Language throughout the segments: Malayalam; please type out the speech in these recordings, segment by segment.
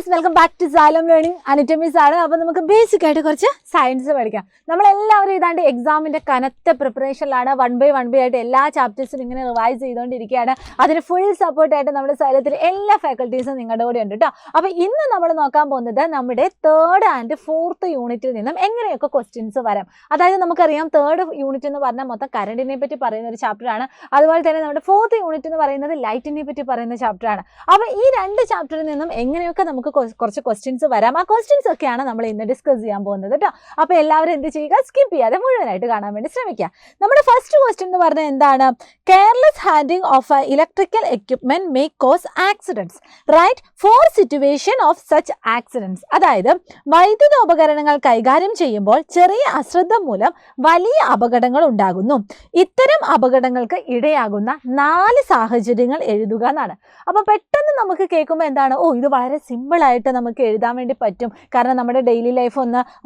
ഗൈസ്, വെൽക്കം ബാക്ക് ടു സാലം ലേണിംഗ്. അനറ്റമീസ് ആണ്. അപ്പോൾ നമുക്ക് ബേസിക് ആയിട്ട് കുറച്ച് സയൻസ് പഠിക്കാം. നമ്മളെല്ലാവരും ഇതാണ്ട് എക്സാമിൻ്റെ കനത്ത പ്രിപ്പറേഷനിലാണ്. വൺ ബൈ ആയിട്ട് എല്ലാ ചാപ്റ്റേഴ്സും ഇങ്ങനെ റിവൈസ് ചെയ്തുകൊണ്ടിരിക്കുകയാണ്. അതിന് ഫുൾ സപ്പോർട്ടായിട്ട് നമ്മുടെ സൈലത്തിൽ എല്ലാ ഫാക്കൽറ്റീസും നിങ്ങളുടെ കൂടെ ഉണ്ട് കേട്ടോ. അപ്പോൾ ഇന്ന് നമ്മൾ നോക്കാൻ പോകുന്നത് നമ്മുടെ 3rd ആൻഡ് 4th യൂണിറ്റിൽ നിന്നും എങ്ങനെയൊക്കെ ക്വസ്റ്റ്യൻസ് വരാം. അതായത് നമുക്കറിയാം 3rd യൂണിറ്റ് എന്ന് പറഞ്ഞാൽ മൊത്തം കറണ്ടിനെ പറ്റി പറയുന്ന ഒരു ചാപ്റ്ററാണ്. അതുപോലെ തന്നെ നമ്മുടെ 4th യൂണിറ്റ് എന്ന് പറയുന്നത് ലൈറ്റിനെ പറ്റി പറയുന്ന ചാപ്റ്ററാണ്. അപ്പോൾ ഈ രണ്ട് ചാപ്റ്ററിൽ നിന്നും എങ്ങനെയൊക്കെ നമുക്ക് കുറച്ച് ക്വസ്റ്റ്യൻസ് വരാം. ആ ക്വസ്റ്റ്യൻസ് ഒക്കെയാണ് നമ്മൾ ഇന്ന് ഡിസ്കസ് ചെയ്യാൻ പോകുന്നത് കേട്ടോ. അപ്പോൾ എല്ലാവരും എന്ത് ചെയ്യുക, സ്കിപ്പ് ചെയ്യാതെ മുഴുവനായിട്ട് കാണാൻ വേണ്ടി ശ്രമിക്കുക. നമ്മുടെ ഫസ്റ്റ് ക്വസ്റ്റ്യൻ എന്ന് പറഞ്ഞാൽ എന്താണ്? Careless handling of electrical equipment may cause accidents. Right 4 situation of such accidents. അതായത് വൈദ്യുത ഉപകരണങ്ങൾ കൈകാര്യം ചെയ്യുമ്പോൾ ചെറിയ അശ്രദ്ധ മൂലം വലിയ അപകടങ്ങൾ ഉണ്ടാകുന്നു. ഇത്തരം അപകടങ്ങൾക്ക് ഇടയാകുന്ന 4 സാഹചര്യങ്ങൾ എഴുതുക എന്നാണ്. അപ്പോൾ പെട്ടെന്ന് നമുക്ക് കേൾക്കുമ്പോൾ എന്താണ്, ഇത് വളരെ സിമ്പിളായിട്ട് നമുക്ക് എഴുതാൻ വേണ്ടി പറ്റും. കാരണം നമ്മുടെ ഡെയിലി ലൈഫ്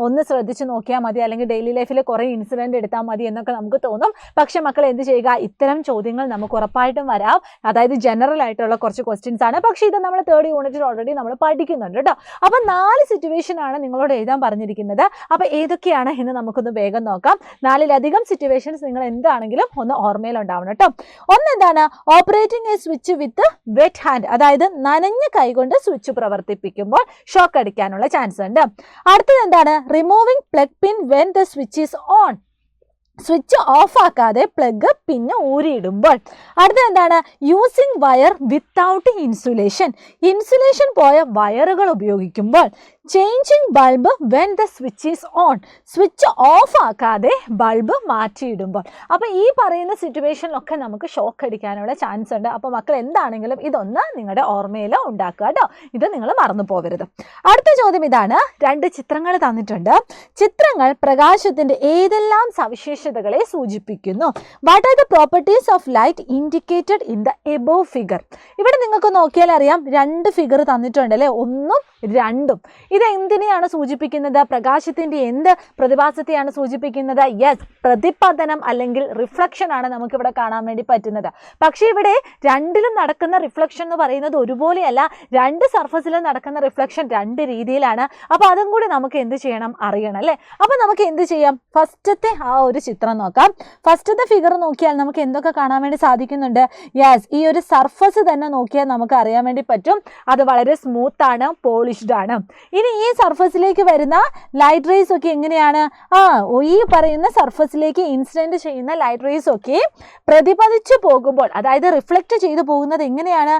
ഒന്ന് ശ്രദ്ധിച്ച് നോക്കിയാൽ മതി, അല്ലെങ്കിൽ ഡെയിലി ലൈഫിൽ കുറേ ഇൻസിഡൻറ്റ് എടുത്താൽ മതി എന്നൊക്കെ നമുക്ക് തോന്നും. പക്ഷേ മക്കൾ എന്ത് ചെയ്യുക, ഇത്തരം ചോദ്യങ്ങൾ നമുക്ക് ഉറപ്പായിട്ടും വരാം. അതായത് ജനറൽ ആയിട്ടുള്ള കുറച്ച് ക്വസ്റ്റ്യൻസ് ആണ്. പക്ഷേ ഇത് നമ്മൾ 3rd യൂണിറ്റിൽ ഓൾറെഡി നമ്മൾ പഠിക്കുന്നുണ്ട് കേട്ടോ. അപ്പോൾ 4 സിറ്റുവേഷൻ ആണ് നിങ്ങളോട് എഴുതാൻ പറഞ്ഞിരിക്കുന്നത്. അപ്പോൾ ഏതൊക്കെയാണ് എന്ന് നമുക്കൊന്ന് വേഗം നോക്കാം. 4ലധികം സിറ്റുവേഷൻസ് നിങ്ങൾ എന്താണെങ്കിലും ഒന്ന് ഓർമ്മയിലുണ്ടാവണം കേട്ടോ. ഒന്നെന്താണ്? Operating a switch with wet hand. അതായത് നനഞ്ഞ കൈകൊണ്ട് സ്വിച്ച് പ്രവർത്തിപ്പിക്കുമ്പോൾ ഷോക്ക് അടിക്കാനുള്ള ചാൻസ് ഉണ്ട്. അടുത്തത് എന്താണ്? Removing plug pin when the switch is on. Switch off ആക്കാതെ പ്ലഗ് പിന്നെ ഊരിയിടുമ്പോൾ. അടുത്തത് എന്താണ്? Using wire without insulation. Insulation പോയ വയറുകൾ ഉപയോഗിക്കുമ്പോൾ. Changing bulb when the switch is on. Switch off ആക്കാതെ ബൾബ് മാറ്റിയിടുമ്പോൾ. അപ്പോൾ ഈ പറയുന്ന സിറ്റുവേഷനിലൊക്കെ നമുക്ക് ഷോക്ക് അടിക്കാനുള്ള ചാൻസ് ഉണ്ട്. അപ്പോൾ മക്കൾ എന്താണെങ്കിലും ഇതൊന്ന് നിങ്ങളുടെ ഓർമ്മയിൽ ഉണ്ടാക്കുക കേട്ടോ. ഇത് നിങ്ങൾ മറന്നു പോകരുത്. അടുത്ത ചോദ്യം ഇതാണ്. 2 ചിത്രങ്ങൾ തന്നിട്ടുണ്ട്. ചിത്രങ്ങൾ പ്രകാശത്തിൻ്റെ ഏതെല്ലാം സവിശേഷതകളെ സൂചിപ്പിക്കുന്നു? What are the properties of light indicated in the above figure? ഇവിടെ നിങ്ങൾക്ക് നോക്കിയാൽ അറിയാം 2 ഫിഗർ തന്നിട്ടുണ്ട് അല്ലേ, 1ഉം 2ഉം. ഇത് എന്തിനെയാണ് സൂചിപ്പിക്കുന്നത്? പ്രകാശത്തിൻ്റെ എന്ത് പ്രതിഭാസത്തെയാണ് സൂചിപ്പിക്കുന്നത്? യെസ്, പ്രതിപതനം അല്ലെങ്കിൽ റിഫ്ലക്ഷൻ ആണ് നമുക്കിവിടെ കാണാൻ വേണ്ടി പറ്റുന്നത്. പക്ഷേ ഇവിടെ 2ലും നടക്കുന്ന റിഫ്ലക്ഷൻ എന്ന് പറയുന്നത് ഒരുപോലെയല്ല. 2 സർഫസിലും നടക്കുന്ന റിഫ്ലക്ഷൻ 2 രീതിയിലാണ്. അപ്പോൾ അതും കൂടി നമുക്ക് എന്ത് ചെയ്യണം, അറിയണം അല്ലേ. അപ്പോൾ നമുക്ക് എന്ത് ചെയ്യാം, ഫസ്റ്റത്തെ ആ ഒരു ചിത്രം നോക്കാം. ഫസ്റ്റത്തെ ഫിഗർ നോക്കിയാൽ നമുക്ക് എന്തൊക്കെ കാണാൻ വേണ്ടി സാധിക്കുന്നുണ്ട്? യെസ്, ഈ ഒരു സർഫസ് തന്നെ നോക്കിയാൽ നമുക്ക് അറിയാൻ വേണ്ടി പറ്റും. അത് വളരെ സ്മൂത്ത് ആണ്, പോളിഷ്ഡ് ആണ്. ഇനി ഈ സർഫസിലേക്ക് വരുന്ന ലൈറ്റ് റേസ് ഒക്കെ എങ്ങനെയാണ്? ഈ പറയുന്ന സർഫസിലേക്ക് ഇൻസിഡന്റ് ചെയ്യുന്ന ലൈറ്റ് റേസ് ഒക്കെ പ്രതിപതിച്ചു പോകുമ്പോൾ, അതായത് റിഫ്ലക്റ്റ് ചെയ്തു പോകുന്നത് എങ്ങനെയാണ്?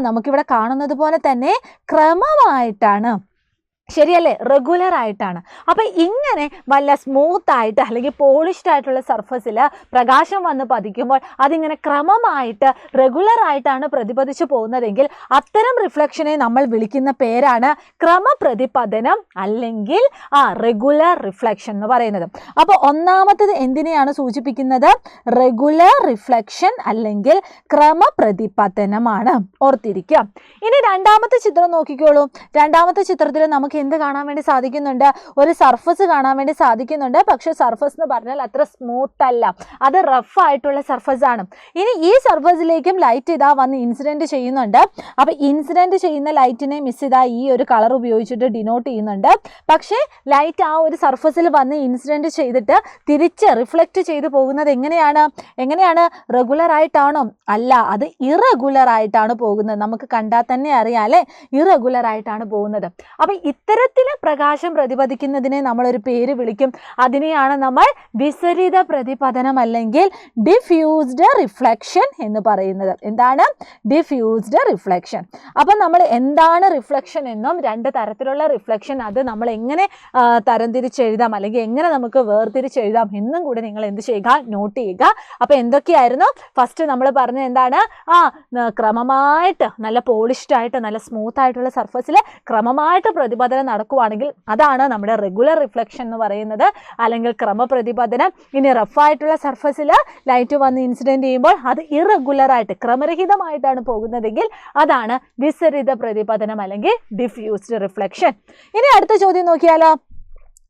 നമുക്കിവിടെ കാണുന്നത് പോലെ തന്നെ ക്രമമായിട്ടാണ്. ശരിയല്ലേ, റെഗുലർ ആയിട്ടാണ്. അപ്പം ഇങ്ങനെ വല്ല സ്മൂത്ത് ആയിട്ട് അല്ലെങ്കിൽ പോളിഷ്ഡ് ആയിട്ടുള്ള സർഫസിൽ പ്രകാശം വന്ന് പതിക്കുമ്പോൾ അതിങ്ങനെ ക്രമമായിട്ട് റെഗുലർ ആയിട്ടാണ് പ്രതിപതിച്ചു പോകുന്നതെങ്കിൽ അത്തരം റിഫ്ലക്ഷനെ നമ്മൾ വിളിക്കുന്ന പേരാണ് ക്രമപ്രതിപതനം അല്ലെങ്കിൽ റെഗുലർ റിഫ്ലക്ഷൻ എന്ന് പറയുന്നത്. അപ്പോൾ ഒന്നാമത്തത് എന്തിനെയാണ് സൂചിപ്പിക്കുന്നത്? റെഗുലർ റിഫ്ലക്ഷൻ അല്ലെങ്കിൽ ക്രമപ്രതിപതനമാണ്. ഓർത്തിരിക്കുക. ഇനി രണ്ടാമത്തെ ചിത്രം നോക്കിക്കോളൂ. രണ്ടാമത്തെ ചിത്രത്തിൽ നമുക്ക് എന്ത് കാണാൻ വേണ്ടി സാധിക്കുന്നുണ്ട്? ഒരു സർഫസ് കാണാൻ വേണ്ടി സാധിക്കുന്നുണ്ട്. പക്ഷെ സർഫസ് എന്ന് പറഞ്ഞാൽ അത്ര സ്മൂത്ത് അല്ല, അത് റഫ് ആയിട്ടുള്ള സർഫസ് ആണ്. ഇനി ഈ സർഫസിലേക്കും ലൈറ്റ് ഇതാ വന്ന് ഇൻസിഡന്റ് ചെയ്യുന്നുണ്ട്. അപ്പോൾ ഇൻസിഡന്റ് ചെയ്യുന്ന ലൈറ്റിനെ മിസ് ഇതാ ഈ ഒരു കളർ ഉപയോഗിച്ചിട്ട് ഡിനോട്ട് ചെയ്യുന്നുണ്ട്. പക്ഷേ ലൈറ്റ് ആ ഒരു സർഫസിൽ വന്ന് ഇൻസിഡന്റ് ചെയ്തിട്ട് തിരിച്ച് റിഫ്ലക്റ്റ് ചെയ്തു പോകുന്നത് എങ്ങനെയാണ്? റെഗുലർ ആയിട്ടാണോ? അല്ല, അത് ഇറഗുലർ ആയിട്ടാണ് പോകുന്നത്. നമുക്ക് കണ്ടാൽ തന്നെ അറിയാം അല്ലേ, ഇറഗുലർ ആയിട്ടാണ് പോകുന്നത്. അപ്പം ഇത്തരത്തില് പ്രകാശം പ്രതിപദിക്കുന്നതിനെ നമ്മളൊരു പേര് വിളിക്കും. അതിനെയാണ് നമ്മൾ വിസരിത പ്രതിപതനം അല്ലെങ്കിൽ ഡിഫ്യൂസ്ഡ് റിഫ്ലക്ഷൻ എന്ന് പറയുന്നത്. എന്താണ്? Diffused reflection. അപ്പം നമ്മൾ എന്താണ് റിഫ്ലക്ഷൻ എന്നും 2 തരത്തിലുള്ള റിഫ്ലക്ഷൻ അത് നമ്മൾ എങ്ങനെ തരംതിരിച്ചെഴുതാം അല്ലെങ്കിൽ എങ്ങനെ നമുക്ക് വേർതിരിച്ചെഴുതാം എന്നും കൂടി നിങ്ങൾ എന്ത് ചെയ്യുക, നോട്ട് ചെയ്യുക. അപ്പം എന്തൊക്കെയായിരുന്നു? ഫസ്റ്റ് നമ്മൾ പറഞ്ഞ എന്താണ്? ക്രമമായിട്ട് നല്ല പോളിഷ്ഡ് ആയിട്ട് നല്ല സ്മൂത്ത് ആയിട്ടുള്ള സർഫസിൽ ക്രമമായിട്ട് പ്രതിപതനം നടക്കുവാണെങ്കിൽ അതാണ് നമ്മുടെ റെഗുലർ റിഫ്ലക്ഷൻ എന്ന് പറയുന്നത്, അല്ലെങ്കിൽ ക്രമപ്രതിപതനം. ഇനി റഫായിട്ടുള്ള സർഫസിൽ ലൈറ്റ് വന്ന് ഇൻസിഡന്റ് ചെയ്യുമ്പോൾ അത് ഇറഗുലർ ആയിട്ട് ക്രമരഹിതമായിട്ടാണ് പോകുന്നതെങ്കിൽ അതാണ് വിസരിത പ്രതിപതനം അല്ലെങ്കിൽ ഡിഫ്യൂസ്ഡ് റിഫ്ലക്ഷൻ. ഇനി അടുത്ത ചോദ്യം നോക്കിയാലോ.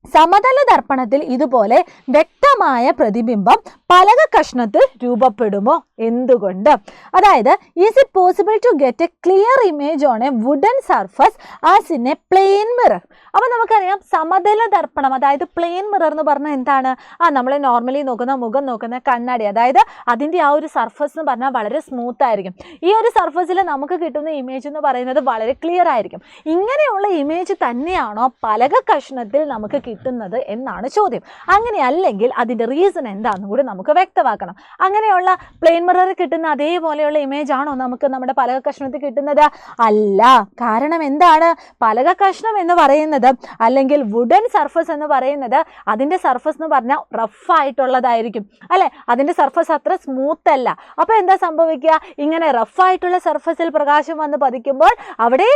സമതല ദർപ്പണത്തിൽ ഇതുപോലെ വ്യക്തമായ പ്രതിബിംബം പലക കഷ്ണത്തിൽ രൂപപ്പെടുമോ? എന്തുകൊണ്ട്? അതായത് is it possible to get a clear image on a wooden surface as in a plain mirror? അപ്പോൾ നമുക്കറിയാം സമതല ദർപ്പണം, അതായത് പ്ലെയിൻ മിറർ എന്ന് പറഞ്ഞാൽ എന്താണ്? നമ്മൾ നോർമലി നോക്കുന്ന മുഖം നോക്കുന്ന കണ്ണാടി, അതായത് അതിൻ്റെ ആ ഒരു സർഫസ് എന്ന് പറഞ്ഞാൽ വളരെ സ്മൂത്ത് ആയിരിക്കും. ഈ ഒരു സർഫസിൽ നമുക്ക് കിട്ടുന്ന ഇമേജ് എന്ന് പറയുന്നത് വളരെ ക്ലിയർ ആയിരിക്കും. ഇങ്ങനെയുള്ള ഇമേജ് തന്നെയാണോ പലക കഷ്ണത്തിൽ നമുക്ക് കിട്ടുന്നത് എന്നാണ് ചോദ്യം. അങ്ങനെയല്ലെങ്കിൽ അതിൻ്റെ റീസൺ എന്താണെന്ന് കൂടി നമുക്ക് വ്യക്തമാക്കണം. അങ്ങനെയുള്ള പ്ലെയിൻ മിററിൽ കിട്ടുന്ന അതേപോലെയുള്ള ഇമേജ് ആണോ നമുക്ക് നമ്മുടെ പലക കഷ്ണത്തിൽ കിട്ടുന്നത്? അല്ല. കാരണം എന്താണ്? പലക കഷ്ണം എന്ന് പറയുന്നത് അല്ലെങ്കിൽ വുഡൻ സർഫസ് എന്ന് പറയുന്നത് അതിൻ്റെ സർഫസ് എന്ന് പറഞ്ഞാൽ റഫായിട്ടുള്ളതായിരിക്കും അല്ലേ? അതിൻ്റെ സർഫസ് അത്ര സ്മൂത്ത് അല്ല. അപ്പോൾ എന്താ സംഭവിക്കുക? ഇങ്ങനെ റഫായിട്ടുള്ള സർഫസിൽ പ്രകാശം വന്ന് പതിക്കുമ്പോൾ അവിടെ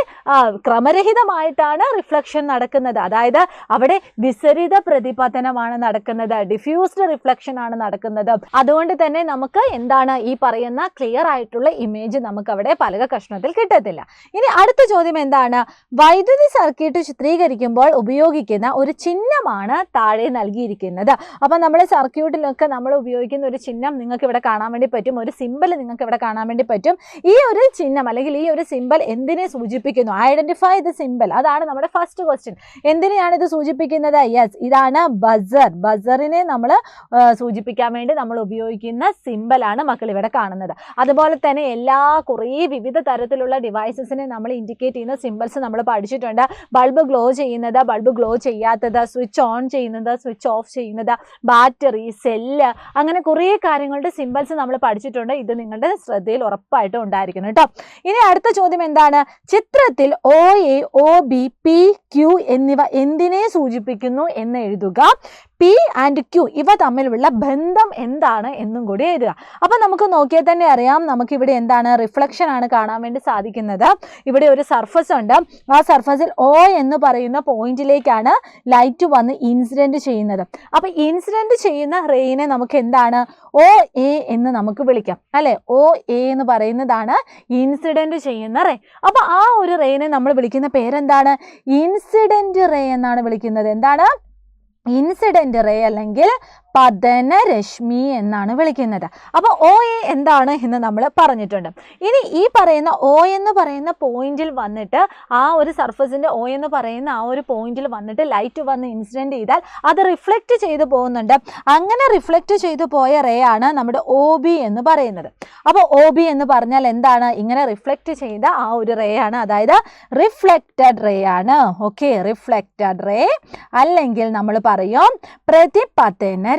ക്രമരഹിതമായിട്ടാണ് റിഫ്ലക്ഷൻ നടക്കുന്നത്. അതായത് അവിടെ വിസരിത പ്രതിപതനമാണ് നടക്കുന്നത്, ഡിഫ്യൂസ്ഡ് റിഫ്ലക്ഷൻ ആണ് നടക്കുന്നത്. അതുകൊണ്ട് തന്നെ നമുക്ക് എന്താണ് ഈ പറയുന്ന ക്ലിയർ ആയിട്ടുള്ള ഇമേജ് നമുക്ക് അവിടെ പലക കഷ്ണത്തിൽ കിട്ടത്തില്ല. ഇനി അടുത്ത ചോദ്യം എന്താണ്? വൈദ്യുതി സർക്യൂട്ട് ചിത്രീകരിക്കുമ്പോൾ ഉപയോഗിക്കുന്ന ഒരു ചിഹ്നമാണ് താഴെ നൽകിയിരിക്കുന്നത്. അപ്പം നമ്മുടെ സർക്യൂട്ടിലൊക്കെ നമ്മൾ ഉപയോഗിക്കുന്ന ഒരു ചിഹ്നം നിങ്ങൾക്ക് ഇവിടെ കാണാൻ വേണ്ടി പറ്റും, ഒരു സിമ്പൽ നിങ്ങൾക്ക് ഇവിടെ കാണാൻ വേണ്ടി പറ്റും. ഈ ഒരു ചിഹ്നം അല്ലെങ്കിൽ ഈ ഒരു സിമ്പൽ എന്തിനെ സൂചിപ്പിക്കുന്നു? Identify the symbol. അതാണ് നമ്മുടെ ഫസ്റ്റ് ക്വസ്റ്റ്യൻ. എന്തിനെയാണ് ഇത് സൂചിപ്പിക്കുന്നത്? യെസ്, ഇതാണ് ബസർ. ബസറിനെ നമ്മൾ സൂചിപ്പിക്കാൻ വേണ്ടി നമ്മൾ ഉപയോഗിക്കുന്ന സിമ്പലാണ് മക്കൾ ഇവിടെ കാണുന്നത്. അതുപോലെ തന്നെ കുറേ വിവിധ തരത്തിലുള്ള ഡിവൈസസിനെ നമ്മൾ ഇൻഡിക്കേറ്റ് ചെയ്യുന്ന സിമ്പിൾസ് നമ്മൾ പഠിച്ചിട്ടുണ്ട്. ബൾബ് ഗ്ലോ ചെയ്യുന്നത്, ബൾബ് ഗ്ലോ ചെയ്യാത്തത്, സ്വിച്ച് ഓൺ ചെയ്യുന്നത്, സ്വിച്ച് ഓഫ് ചെയ്യുന്നത്, ബാറ്ററി, സെല്ല്, അങ്ങനെ കുറേ കാര്യങ്ങളുടെ സിമ്പിൾസ് നമ്മൾ പഠിച്ചിട്ടുണ്ട്. ഇത് നിങ്ങളുടെ ശ്രദ്ധയിൽ ഉറപ്പായിട്ടും ഉണ്ടായിരിക്കണം കേട്ടോ. ഇനി അടുത്ത ചോദ്യം എന്താണ്? ചിത്രത്തിൽ OA, OB, P, Q എന്നിവ എന്തിനെ സൂചിപ്പിക്കുന്നു എന്ന് എഴുതുക. P ആൻഡ് Q ഇവ തമ്മിലുള്ള ബന്ധം എന്താണ് എന്നും കൂടി എഴുതുക. അപ്പം നമുക്ക് നോക്കിയാൽ തന്നെ അറിയാം, നമുക്കിവിടെ എന്താണ് റിഫ്ലക്ഷൻ ആണ് കാണാൻ വേണ്ടി സാധിക്കുന്നത്. ഇവിടെ ഒരു സർഫസ് ഉണ്ട്. ആ സർഫസിൽ O എന്ന് പറയുന്ന പോയിന്റിലേക്കാണ് ലൈറ്റ് വന്ന് ഇൻസിഡന്റ് ചെയ്യുന്നത്. അപ്പം ഇൻസിഡന്റ് ചെയ്യുന്ന റേയിനെ നമുക്ക് എന്താണ് OA എന്ന് നമുക്ക് വിളിക്കാം അല്ലെ? OA എന്ന് പറയുന്നതാണ് ഇൻസിഡന്റ് ചെയ്യുന്ന റേ. അപ്പം ആ ഒരു റേയിനെ നമ്മൾ വിളിക്കുന്ന പേരെന്താണ്? ഇൻസിഡന്റ് റേ എന്നാണ് വിളിക്കുന്നത്. എന്താണ്? ഇൻസിഡന്റ് റേ അല്ലെങ്കിൽ പതനരശ്മി എന്നാണ് വിളിക്കുന്നത്. അപ്പോൾ OA എന്താണ് എന്ന് നമ്മൾ പറഞ്ഞിട്ടുണ്ട്. ഇനി ഈ പറയുന്ന O എന്ന് പറയുന്ന പോയിന്റിൽ വന്നിട്ട് ആ ഒരു സർഫസിന്റെ O എന്ന് പറയുന്ന ആ ഒരു പോയിന്റിൽ വന്നിട്ട് ലൈറ്റ് വന്ന് ഇൻസിഡന്റ് ചെയ്താൽ അത് റിഫ്ലക്റ്റ് ചെയ്തു പോകുന്നുണ്ട്. അങ്ങനെ റിഫ്ലക്റ്റ് ചെയ്തു പോയ റേ ആണ് നമ്മുടെ OB എന്ന് പറയുന്നത്. അപ്പോൾ OB എന്ന് പറഞ്ഞാൽ എന്താണ്? ഇങ്ങനെ റിഫ്ലക്റ്റ് ചെയ്ത ആ ഒരു റേ ആണ്, അതായത് റിഫ്ലക്റ്റഡ് റേ ആണ്. ഓക്കെ, റിഫ്ലക്റ്റഡ് റേ അല്ലെങ്കിൽ നമ്മൾ പറയും പ്രതിപതന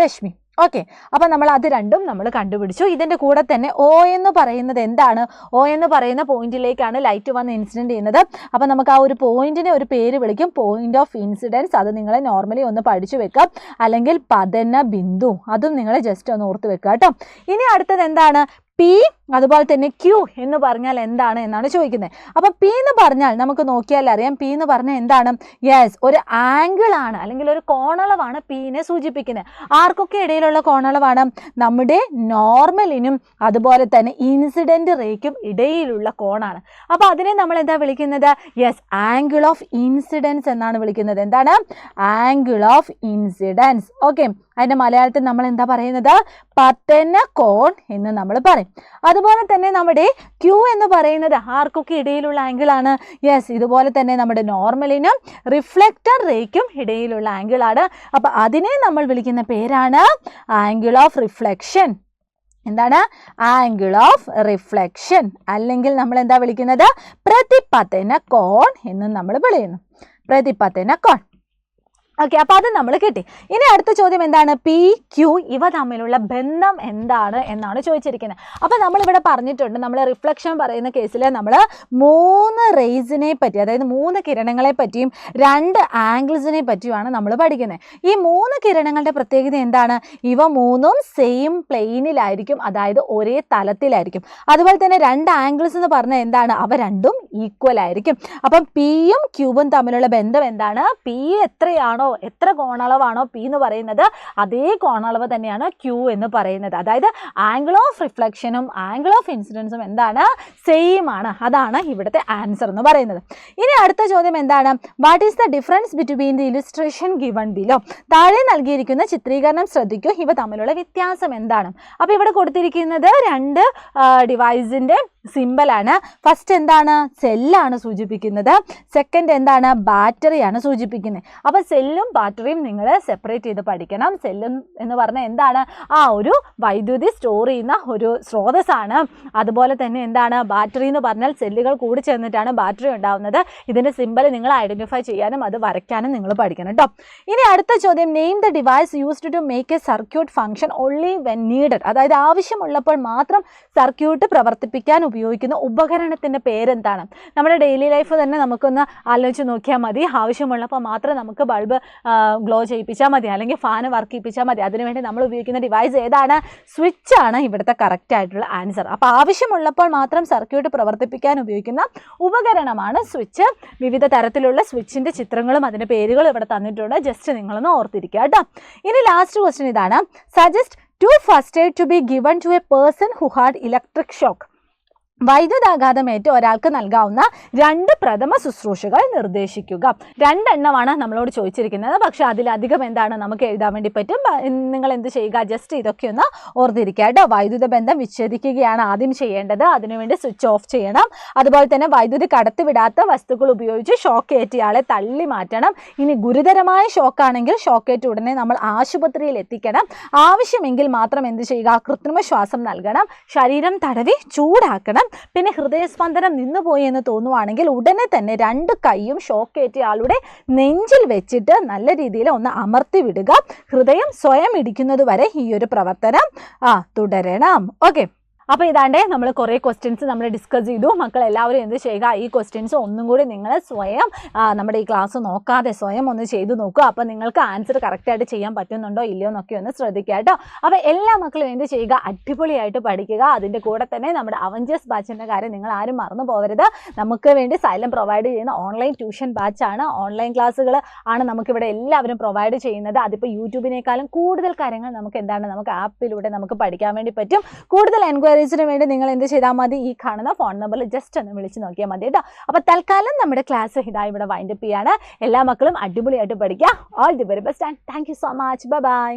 രശ്മി. ഓക്കെ, അപ്പം നമ്മൾ അത് രണ്ടും നമ്മൾ കണ്ടുപിടിച്ചു. ഇതിൻ്റെ കൂടെ തന്നെ O എന്ന് പറയുന്നത് എന്താണ്? O എന്ന് പറയുന്ന പോയിന്റിലേക്കാണ് ലൈറ്റ് വന്ന് ഇൻസിഡന്റ് ചെയ്യുന്നത്. അപ്പം നമുക്ക് ആ ഒരു പോയിന്റിനെ ഒരു പേര് വിളിക്കും, പോയിന്റ് ഓഫ് ഇൻസിഡൻസ്. അത് നിങ്ങൾ നോർമലി ഒന്ന് പഠിച്ചു വെക്കാം. അല്ലെങ്കിൽ പതന ബിന്ദു, അതും നിങ്ങൾ ജസ്റ്റ് ഒന്ന് ഓർത്ത് വെക്കുക കേട്ടോ. ഇനി അടുത്തത് എന്താണ്? P അതുപോലെ തന്നെ Q എന്ന് പറഞ്ഞാൽ എന്താണ് എന്നാണ് ചോദിക്കുന്നത്. അപ്പം P എന്ന് പറഞ്ഞാൽ നമുക്ക് നോക്കിയാൽ അറിയാം, P എന്ന് പറഞ്ഞാൽ എന്താണ്? യെസ്, ഒരു ആംഗിൾ ആണ് അല്ലെങ്കിൽ ഒരു കോണളവാണ് Pനെ സൂചിപ്പിക്കുന്നത്. ആർക്കൊക്കെ ഇടയിലുള്ള കോണളവാണ്? നമ്മുടെ നോർമലിനും അതുപോലെ തന്നെ ഇൻസിഡന്റ് റേക്കും ഇടയിലുള്ള കോണാണ്. അപ്പോൾ അതിനെ നമ്മൾ എന്താ വിളിക്കുന്നത്? യെസ്, ആംഗിൾ ഓഫ് ഇൻസിഡൻസ് എന്നാണ് വിളിക്കുന്നത്. എന്താണ്? Angle of incidence. ഓക്കെ, അതിൻ്റെ മലയാളത്തിൽ നമ്മൾ എന്താ പറയുന്നത്? പതന കോൺ എന്ന് നമ്മൾ പറയും. അതുപോലെ തന്നെ നമ്മുടെ Q എന്ന് പറയുന്നത് ആർക്കൊക്കെ ഇടയിലുള്ള ആംഗിൾ ആണ്? യെസ്, ഇതുപോലെ തന്നെ നമ്മുടെ നോർമലിനും റിഫ്ലക്റ്റർ റേക്കും ഇടയിലുള്ള ആംഗിൾ ആണ്. അപ്പം അതിനെ നമ്മൾ വിളിക്കുന്ന പേരാണ് ആംഗിൾ ഓഫ് റിഫ്ലക്ഷൻ. എന്താണ്? ആംഗിൾ ഓഫ് റിഫ്ലക്ഷൻ അല്ലെങ്കിൽ നമ്മൾ എന്താ വിളിക്കുന്നത്? പ്രതിപതന കോൺ എന്ന് നമ്മൾ വിളിക്കുന്നു. പ്രതിപതന കോൺ. ഓക്കെ, അപ്പോൾ അത് നമ്മൾ കിട്ടി. ഇനി അടുത്ത ചോദ്യം എന്താണ്? P, Q ഇവ തമ്മിലുള്ള ബന്ധം എന്താണ് എന്നാണ് ചോദിച്ചിരിക്കുന്നത്. അപ്പോൾ നമ്മളിവിടെ പറഞ്ഞിട്ടുണ്ട്, നമ്മൾ റിഫ്ലക്ഷൻ പറയുന്ന കേസിൽ നമ്മൾ 3 റേസിനെ പറ്റി, അതായത് 3 കിരണങ്ങളെ പറ്റിയും 2 ആംഗിൾസിനെ പറ്റിയുമാണ് നമ്മൾ പഠിക്കുന്നത്. ഈ 3 കിരണങ്ങളുടെ പ്രത്യേകത എന്താണ്? ഇവ 3ഉം സെയിം പ്ലെയിനിലായിരിക്കും, അതായത് ഒരേ തലത്തിലായിരിക്കും. അതുപോലെ തന്നെ 2 ആംഗിൾസ് എന്ന് പറഞ്ഞാൽ എന്താണ്? അവ രണ്ടും ഈക്വൽ ആയിരിക്കും. അപ്പം Pയും Qവും തമ്മിലുള്ള ബന്ധം എന്താണ്? P എത്രയാണോ എത്ര കോണളവാണോ P എന്ന് പറയുന്നത് അതേ കോണളവ് തന്നെയാണ് Q എന്ന് പറയുന്നത്. അതായത് ആംഗിൾ ഓഫ് റിഫ്ലക്ഷനും ആംഗിൾ ഓഫ് ഇൻസിഡൻസും എന്താണ്? സെയിം ആണ്. അതാണ് ഇവിടുത്തെ ആൻസർ എന്ന് പറയുന്നത്. ഇനി അടുത്ത ചോദ്യം എന്താണ്? What is the difference between the illustration given below? താഴെ നൽകിയിരിക്കുന്ന ചിത്രീകരണം ശ്രദ്ധിക്കൂ, ഇവ തമ്മിലുള്ള വ്യത്യാസം എന്താണ്? അപ്പോൾ ഇവിടെ കൊടുത്തിരിക്കുന്നത് രണ്ട് ഡിവൈസിൻ്റെ സിമ്പലാണ്. ഫസ്റ്റ് എന്താണ്? സെല്ലാണ് സൂചിപ്പിക്കുന്നത്. സെക്കൻഡ് എന്താണ്? ബാറ്ററിയാണ് സൂചിപ്പിക്കുന്നത്. അപ്പോൾ സെല്ലും ബാറ്ററിയും നിങ്ങൾ സെപ്പറേറ്റ് ചെയ്ത് പഠിക്കണം. സെല്ലും എന്ന് പറഞ്ഞാൽ എന്താണ്? ഒരു വൈദ്യുതി സ്റ്റോർ ചെയ്യുന്ന ഒരു സ്രോതസ്സാണ്. അതുപോലെ തന്നെ എന്താണ്? ബാറ്ററി എന്ന് പറഞ്ഞാൽ സെല്ലുകൾ കൂടി ചേർന്നിട്ടാണ് ബാറ്ററി ഉണ്ടാവുന്നത്. ഇതിൻ്റെ സിമ്പൽ നിങ്ങൾ ഐഡൻറ്റിഫൈ ചെയ്യാനും അത് വരയ്ക്കാനും നിങ്ങൾ പഠിക്കണം കേട്ടോ. ഇനി അടുത്ത ചോദ്യം, name the device used to make a circuit function only when needed. അതായത് ആവശ്യമുള്ളപ്പോൾ മാത്രം സർക്യൂട്ട് പ്രവർത്തിപ്പിക്കാൻ ഉപയോഗിക്കുന്ന ഉപകരണത്തിൻ്റെ പേരെന്താണ്? നമ്മുടെ ഡെയിലി ലൈഫ് തന്നെ നമുക്കൊന്ന് ആലോചിച്ച് നോക്കിയാൽ മതി. ആവശ്യമുള്ളപ്പോൾ മാത്രം നമുക്ക് ബൾബ് ഗ്ലോ ചെയ്യിപ്പിച്ചാൽ മതി, അല്ലെങ്കിൽ ഫാന് വർക്ക് ചെയ്യിപ്പിച്ചാൽ മതി. അതിനുവേണ്ടി നമ്മൾ ഉപയോഗിക്കുന്ന ഡിവൈസ് ഏതാണ്? സ്വിച്ച് ആണ് ഇവിടുത്തെ കറക്റ്റ് ആയിട്ടുള്ള ആൻസർ. അപ്പോൾ ആവശ്യമുള്ളപ്പോൾ മാത്രം സർക്യൂട്ട് പ്രവർത്തിപ്പിക്കാൻ ഉപയോഗിക്കുന്ന ഉപകരണമാണ് സ്വിച്ച്. വിവിധ തരത്തിലുള്ള സ്വിച്ചിൻ്റെ ചിത്രങ്ങളും അതിൻ്റെ പേരുകളും ഇവിടെ തന്നിട്ടുണ്ട്. ജസ്റ്റ് നിങ്ങളൊന്ന് ഓർത്തിരിക്കുക കേട്ടോ. ഇനി ലാസ്റ്റ് ക്വസ്റ്റ്യൻ ഇതാണ്, suggest 2 first aid to be given to a person who had electric shock. വൈദ്യുതാഘാതമേറ്റ് ഒരാൾക്ക് നൽകാവുന്ന 2 പ്രഥമ ശുശ്രൂഷകൾ നിർദ്ദേശിക്കുക. 2 എണ്ണമാണ് നമ്മളോട് ചോദിച്ചിരിക്കുന്നത്. പക്ഷെ അതിലധികം എന്താണ് നമുക്ക് എഴുതാൻ വേണ്ടി പറ്റും. നിങ്ങൾ എന്ത് ചെയ്യുക? ജസ്റ്റ് ഇതൊക്കെ ഒന്ന് ഓർത്തിരിക്കുക കേട്ടോ. വൈദ്യുത ബന്ധം വിച്ഛേദിക്കുകയാണ് ആദ്യം ചെയ്യേണ്ടത്. അതിനുവേണ്ടി സ്വിച്ച് ഓഫ് ചെയ്യണം. അതുപോലെ തന്നെ വൈദ്യുതി കടത്തിവിടാത്ത വസ്തുക്കൾ ഉപയോഗിച്ച് ഷോക്കേറ്റ് ആളെ തള്ളി മാറ്റണം. ഇനി ഗുരുതരമായ ഷോക്കാണെങ്കിൽ ഷോക്കേറ്റ് ഉടനെ നമ്മൾ ആശുപത്രിയിൽ എത്തിക്കണം. ആവശ്യമെങ്കിൽ മാത്രം എന്ത് ചെയ്യുക? കൃത്രിമ ശ്വാസം നൽകണം. ശരീരം തടവി ചൂടാക്കണം. പിന്നെ ഹൃദയസ്പന്ദനം നിന്നുപോയി എന്ന് തോന്നുവാണെങ്കിൽ ഉടനെ തന്നെ 2 കൈയും ഷോക്കേറ്റ് ആളുടെ നെഞ്ചിൽ വെച്ചിട്ട് നല്ല രീതിയിൽ ഒന്ന് അമർത്തി വിടുക. ഹൃദയം സ്വയം ഇടിക്കുന്നത് വരെ ഈ ഒരു പ്രവർത്തനം തുടരണം. ഓക്കെ. അപ്പോൾ ഇതാണ്ടേ നമ്മൾ കുറേ ക്വസ്റ്റ്യൻസ് നമ്മൾ ഡിസ്കസ് ചെയ്തു. മക്കൾ എല്ലാവരും എന്ത് ചെയ്യുക? ഈ ക്വസ്റ്റ്യൻസ് ഒന്നും കൂടി നിങ്ങൾ സ്വയം നമ്മുടെ ഈ ക്ലാസ് നോക്കാതെ സ്വയം ഒന്ന് ചെയ്തു നോക്കുക. അപ്പോൾ നിങ്ങൾക്ക് ആൻസർ കറക്റ്റായിട്ട് ചെയ്യാൻ പറ്റുന്നുണ്ടോ ഇല്ലയോ എന്നൊക്കെ ഒന്ന് ശ്രദ്ധിക്കുക കേട്ടോ. അപ്പോൾ എല്ലാ മക്കളും എന്ത് ചെയ്യുക? അടിപൊളിയായിട്ട് പഠിക്കുക. അതിൻ്റെ കൂടെ തന്നെ നമ്മുടെ അവഞ്ചേഴ്സ് ബാച്ചിൻ്റെ കാര്യം നിങ്ങൾ ആരും മറന്നു പോകരുത്. നമുക്ക് വേണ്ടി സൈലം പ്രൊവൈഡ് ചെയ്യുന്ന ഓൺലൈൻ ട്യൂഷൻ ബാച്ചാണ്. ഓൺലൈൻ ക്ലാസ്സുകൾ ആണ് നമുക്കിവിടെ എല്ലാവരും പ്രൊവൈഡ് ചെയ്യുന്നത്. അതിപ്പോൾ യൂട്യൂബിനേക്കാളും കൂടുതൽ കാര്യങ്ങൾ നമുക്ക് നമുക്ക് ആപ്പിലൂടെ നമുക്ക് പഠിക്കാൻ വേണ്ടി പറ്റും. കൂടുതൽ എൻക്വയറി വേണ്ടി നിങ്ങൾ എന്ത് ചെയ്താൽ മതി? ഈ കാണുന്ന ഫോൺ നമ്പറിൽ ജസ്റ്റ് ഒന്ന് വിളിച്ച് നോക്കിയാൽ മതി കേട്ടോ. അപ്പോൾ തൽക്കാലം നമ്മുടെ ക്ലാസ് ഇവിടെ വൈൻഡപ്പ് ചെയ്യാണ്. എല്ലാ മക്കളും അടിപൊളിയായിട്ട് പഠിക്കുക. All the very best and thank you so much. Bye bye.